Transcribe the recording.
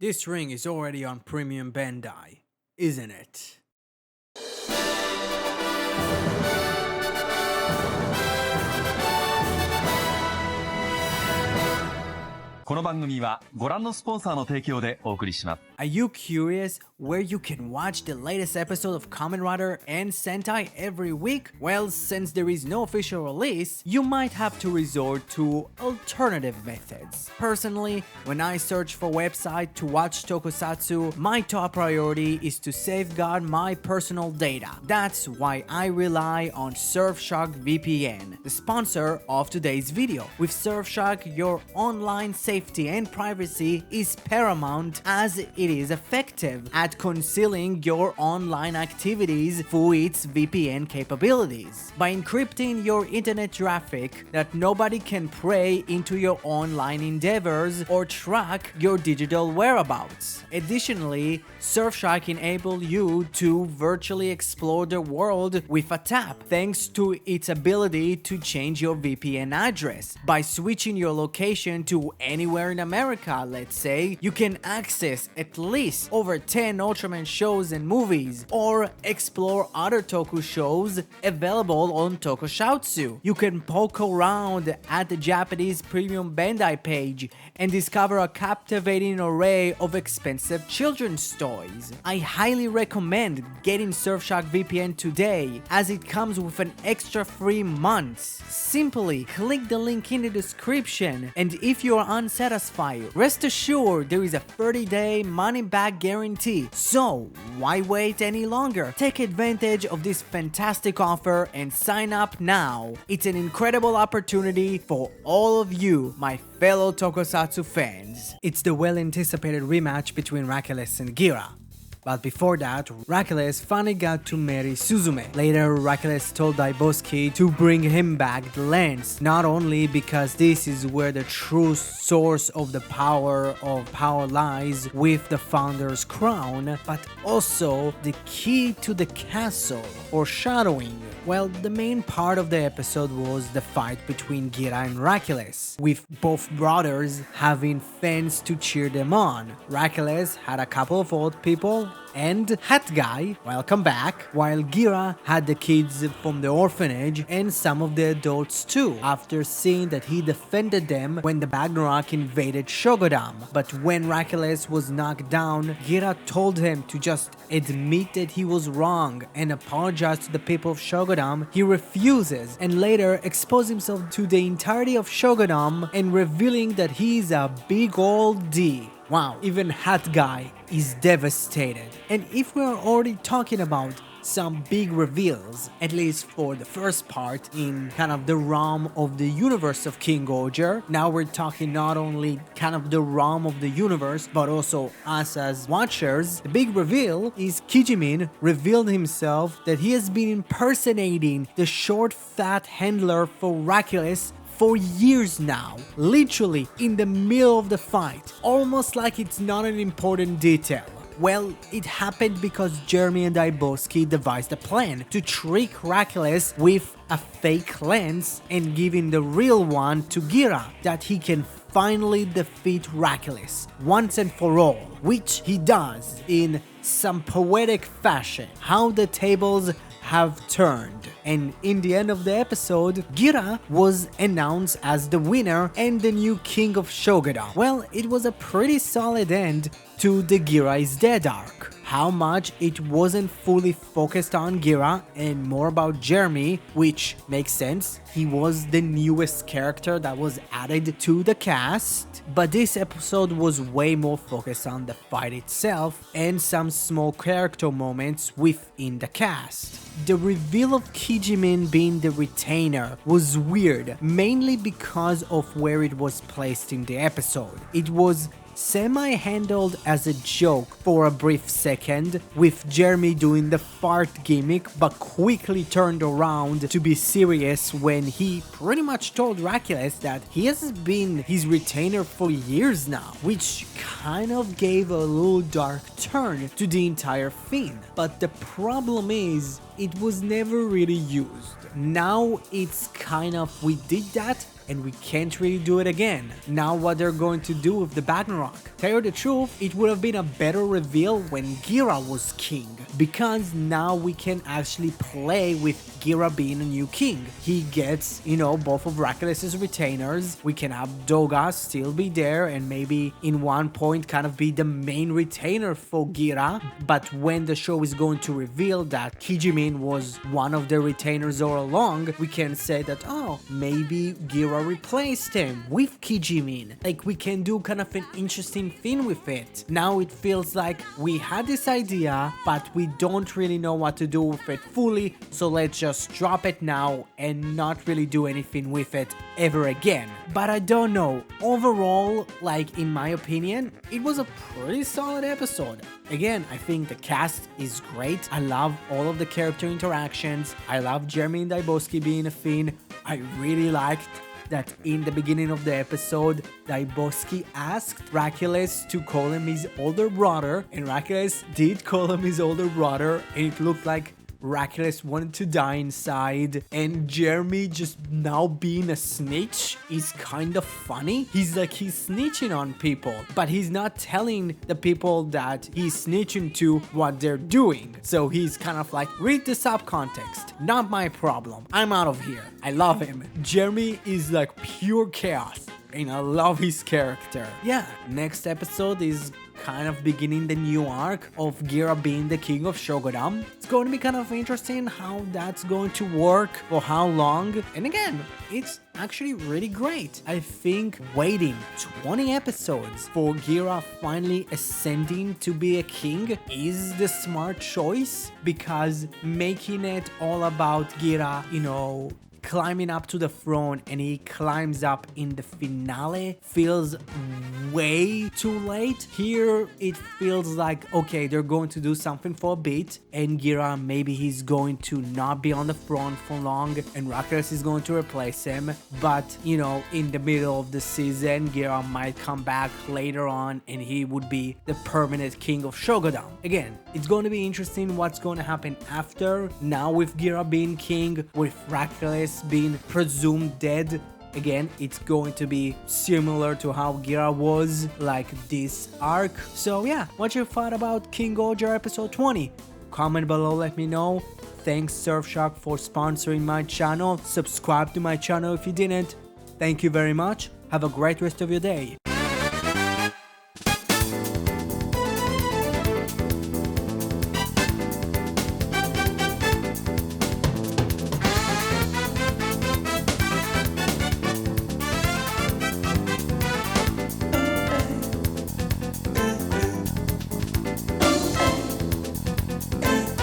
This ring is already on Premium Bandai, isn't it? この番組はご覧のスポンサーの提供でお送りします。 Are you curious where you can watch the latest episode of Kamen Rider and Sentai every week? Well, since there is no official release, you might have to resort to alternative methods. Personally, when I search for website to watch tokusatsu, my top priority is to safeguard my personal data. That's why I rely on Surfshark VPN, the sponsor of today's video. With Surfshark, your online safety and privacy is paramount, as it is effective at concealing your online activities through its VPN capabilities. By encrypting your internet traffic, that nobody can pry into your online endeavors or track your digital whereabouts. Additionally, Surfshark enables you to virtually explore the world with a tap, thanks to its ability to change your VPN address. By switching your location to anywhere in America, let's say, you can access at least over 10 Ultraman shows and movies, or explore other toku shows available on Tokushoutsu. You can poke around at the Japanese Premium Bandai page and discover a captivating array of expensive children's toys. I highly recommend getting Surfshark VPN today, as it comes with an extra 3 months. Simply click the link in the description, and if you are unsatisfied, rest assured there is a 30-day money-back guarantee. So why wait any longer? Take advantage of this fantastic offer and sign up now. It's an incredible opportunity for all of you, my fellow Tokusatsu fans. It's the well-anticipated rematch between Hercules and Gira. But before that, Hercules finally got to marry Suzume. Later, Hercules told Daiboski to bring him back the lens, not only because this is where the true source of the power lies with the founder's crown, but also the key to the castle, foreshadowing. Well, the main part of the episode was the fight between Gira and Hercules, with both brothers having fans to cheer them on. Hercules had a couple of old people and Hat Guy, welcome back, while Gira had the kids from the orphanage and some of the adults too, after seeing that he defended them when the Ragnarok invaded Shogodam. But when Hercules was knocked down, Gira told him to just admit that he was wrong and apologize to the people of Shogodam. He refuses, and later exposes himself to the entirety of Shogodam and revealing that he's a big old D. Wow, even Hat Guy is devastated. And if we're already talking about some big reveals, at least for the first part in kind of the realm of the universe of King Ohger, now we're talking not only kind of the realm of the universe, but also us as watchers. The big reveal is Kijimin revealed himself that he has been impersonating the short fat handler for Hercules for years now, literally in the middle of the fight, almost like it's not an important detail. Well, it happened because Jeremy and Daiboski devised a plan to trick Hercules with a fake lens and giving the real one to Gira, that he can finally defeat Hercules once and for all, which he does in some poetic fashion. How the tables have turned. And in the end of the episode, Gira was announced as the winner and the new king of Shogodam. Well, it was a pretty solid end to the Gira is Dead arc. How much it wasn't fully focused on Gira and more about Jeremy, which makes sense. He was the newest character that was added to the cast, but this episode was way more focused on the fight itself and some small character moments within the cast. The reveal of Kijimin being the retainer was weird, mainly because of where it was placed in the episode. It was semi-handled as a joke for a brief second, with Jeremy doing the fart gimmick, but quickly turned around to be serious when he pretty much told Hercules that he has been his retainer for years now, which kind of gave a little dark turn to the entire thing. But the problem is, it was never really used. Now it's kind of, we did that, and we can't really do it again. Now what they're going to do with the Ragnarok? Tell you the truth, it would have been a better reveal when Gira was king, because now we can actually play with Gira being a new king. He gets, both of Hercules' retainers. We can have Doga still be there and maybe in one point kind of be the main retainer for Gira. But when the show is going to reveal that Kijimin was one of the retainers all along, we can say that, oh, maybe Gira replaced him with Kijimin. Like, we can do kind of an interesting thing with it. Now it feels like we had this idea, but we don't really know what to do with it fully, so let's just drop it now and not really do anything with it ever again. But I don't know, overall, like, in my opinion, it was a pretty solid episode. Again, I think the cast is great. I love all of the character interactions. I love Jeremy and Daiboski being a Finn. I really liked that in the beginning of the episode, Daiboski asked Hercules to call him his older brother, and Hercules did call him his older brother, and it looked like Hercules wanted to die inside, and Jeremy just now being a snitch is kind of funny. He's snitching on people, but he's not telling the people that he's snitching to what they're doing. So he's kind of like, read the subcontext, not my problem, I'm out of here. I love him. Jeremy is like pure chaos, and I love his character. Yeah, next episode is kind of beginning the new arc of Gira being the king of Shogodam. It's going to be kind of interesting how that's going to work, for how long, and again, it's actually really great. I think waiting 20 episodes for Gira finally ascending to be a king is the smart choice, because making it all about Gira, climbing up to the throne and he climbs up in the finale feels way too late. Here it feels like, okay, they're going to do something for a bit, and Gira, maybe he's going to not be on the throne for long and Hercules is going to replace him, but in the middle of the season Gira might come back later on and he would be the permanent king of Shogodam. Again, it's going to be interesting what's going to happen after, now with Gira being king, with Hercules being presumed dead. Again, it's going to be similar to how Gira was, like this arc. So yeah, what you thought about King Ohger episode 20? Comment below, let me know. Thanks Surfshark for sponsoring my channel. Subscribe to my channel if you didn't. Thank you very much. Have a great rest of your day.